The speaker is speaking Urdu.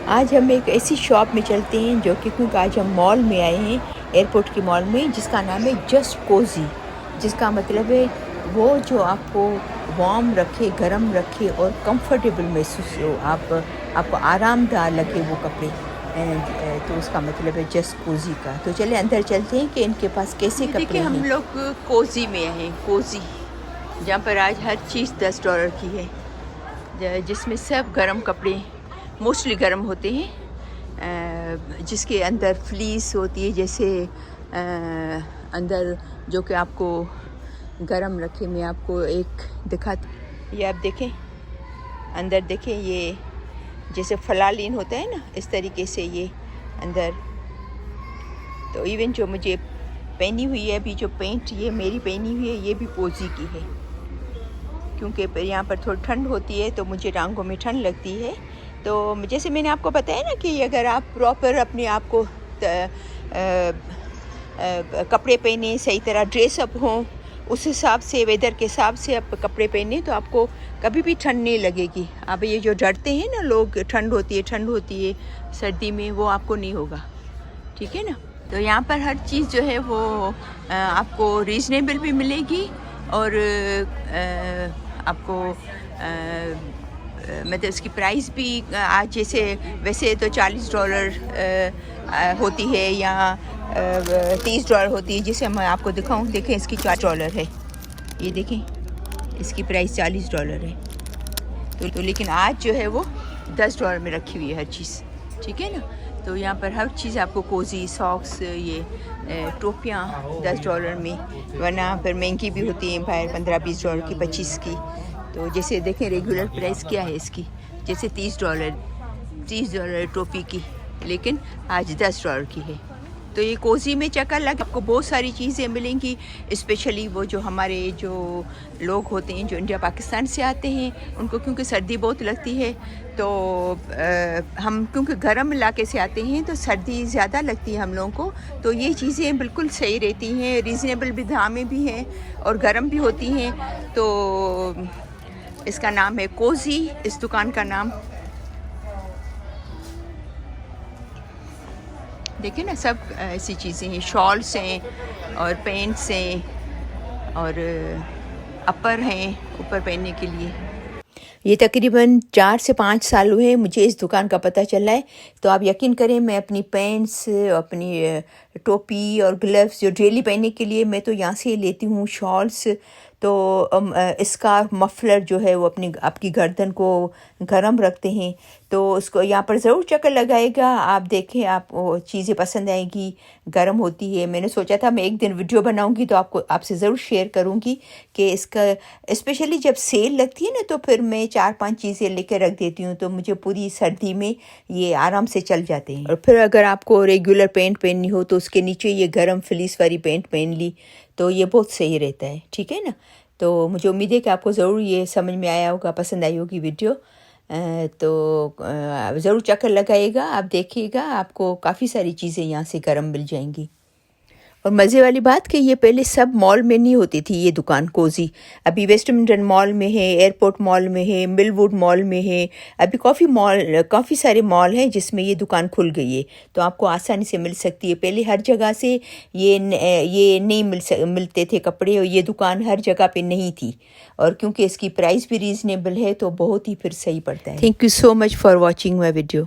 آج ہم ایک ایسی شاپ میں چلتے ہیں جو کہ کیونکہ آج ہم مال میں آئے ہیں، ایئرپورٹ کے مال میں، جس کا نام ہے جسٹ کوزی، جس کا مطلب ہے وہ جو آپ کو وارم رکھے، گرم رکھے اور کمفرٹیبل محسوس ہو، آپ کو آرام دہ لگے وہ کپڑے، تو اس کا مطلب ہے جسٹ کوزی کا۔ تو چلے اندر چلتے ہیں کہ ان کے پاس کیسے کپڑے ہیں۔ دیکھیں ہم لوگ کوزی میں ہیں، کوزی جہاں پر آج ہر چیز $10 کی ہے، جس میں سب گرم کپڑے موسٹلی گرم ہوتے ہیں، جس کے اندر فلیس ہوتی ہے، جیسے اندر جو کہ آپ کو گرم رکھے۔ میں آپ کو ایک دکھاتی، یہ آپ دیکھیں اندر، دیکھیں یہ جیسے فلالین ہوتا ہے نا، اس طریقے سے یہ اندر۔ تو ایون جو مجھے پہنی ہوئی ہے ابھی جو پینٹ یہ میری پہنی ہوئی ہے، یہ بھی کوزی کی ہے، کیونکہ یہاں پر تھوڑی ٹھنڈ ہوتی ہے تو مجھے ٹانگوں میں ٹھنڈ لگتی ہے۔ تو جیسے میں نے آپ کو بتایا نا کہ اگر آپ پراپر اپنے آپ کو کپڑے پہنے، صحیح طرح ڈریس اپ ہوں، اس حساب سے ویدر کے حساب سے آپ کپڑے پہنے تو آپ کو کبھی بھی ٹھنڈ نہیں لگے گی۔ اب یہ جو ڈرتے ہیں نا لوگ، ٹھنڈ ہوتی ہے سردی میں، وہ آپ کو نہیں ہوگا، ٹھیک ہے نا۔ تو یہاں پر ہر چیز جو ہے وہ آپ کو ریزنیبل بھی ملے گی، اور آپ کو مطلب اس کی پرائس بھی آج جیسے ویسے تو $40 ہوتی ہے یا $30 ہوتی ہے، جسے میں آپ کو دکھاؤں، دیکھیں اس کی $4 ہے، یہ دیکھیں اس کی پرائس $40 ہے۔ تو لیکن آج جو ہے وہ $10 میں رکھی ہوئی ہے ہر چیز، ٹھیک ہے نا۔ تو یہاں پر ہر چیز آپ کو کوزی، ساکس، یہ ٹوپیاں $10 میں، ورنہ پھر مہنگی بھی ہوتی ہیں باہر $15-20 کی، 25 کی۔ تو جیسے دیکھیں ریگولر پرائس کیا ہے اس کی، جیسے $30 ٹوپی کی، لیکن آج $10 کی ہے۔ تو یہ کوزی میں چکر لگ، آپ کو بہت ساری چیزیں ملیں گی، اسپیشلی وہ جو ہمارے جو لوگ ہوتے ہیں جو انڈیا پاکستان سے آتے ہیں، ان کو کیونکہ سردی بہت لگتی ہے، تو ہم کیونکہ گرم علاقے سے آتے ہیں تو سردی زیادہ لگتی ہے ہم لوگوں کو، تو یہ چیزیں بالکل صحیح رہتی ہیں، ریزنیبل بھی دامیں بھی ہیں اور گرم بھی ہوتی ہیں۔ تو اس کا نام ہے کوزی، اس دکان کا نام دیکھیں نا، سب ایسی چیزیں ہیں، شالس ہیں اور پینٹس ہیں اور اپر ہیں اوپر پہننے کے لیے۔ یہ تقریباً 4 سے 5 سال ہوئے مجھے اس دکان کا پتہ چلا ہے، تو آپ یقین کریں میں اپنی پینٹس، اپنی ٹوپی اور گلوز جو ڈیلی پہننے کے لیے میں تو یہاں سے لیتی ہوں، شالس، تو اسکارف، مفلر جو ہے وہ آپ کی گردن کو گرم رکھتے ہیں، تو اس کو یہاں پر ضرور چکر لگائے گا، آپ دیکھیں، آپ کو چیزیں پسند آئیں گی، گرم ہوتی ہے۔ میں نے سوچا تھا میں ایک دن ویڈیو بناؤں گی تو آپ سے ضرور شیئر کروں گی کہ اس کا اسپیشلی جب سیل لگتی ہے نا تو پھر میں 4-5 چیزیں لے کے رکھ دیتی ہوں، تو مجھے پوری سردی میں یہ آرام سے چل جاتے ہیں۔ اور پھر اگر آپ کو ریگولر پینٹ پہننی ہو تو اس کے نیچے یہ گرم فلیس والی پینٹ پہن لی تو یہ بہت صحیح رہتا ہے، ٹھیک ہے نا۔ تو مجھے امید ہے کہ آپ کو ضرور یہ سمجھ میں آیا ہوگا، پسند آئی ہوگی ویڈیو، تو ضرور چکر لگائیے گا، آپ دیکھیے گا، آپ کو کافی ساری چیزیں یہاں سے گرم مل جائیں گی۔ اور مزے والی بات کہ یہ پہلے سب مال میں نہیں ہوتی تھی یہ دکان کوزی، ابھی ویسٹ منڈن مال میں ہے، ایئرپورٹ مال میں ہے، مل ووڈ مال میں ہے، ابھی کافی سارے مال ہیں جس میں یہ دکان کھل گئی ہے، تو آپ کو آسانی سے مل سکتی ہے۔ پہلے ہر جگہ سے یہ نہیں ملتے تھے کپڑے، اور یہ دکان ہر جگہ پہ نہیں تھی، اور کیونکہ اس کی پرائس بھی ریزنیبل ہے تو بہت ہی پھر صحیح پڑتا ہے۔ Thank you so much for watching my video.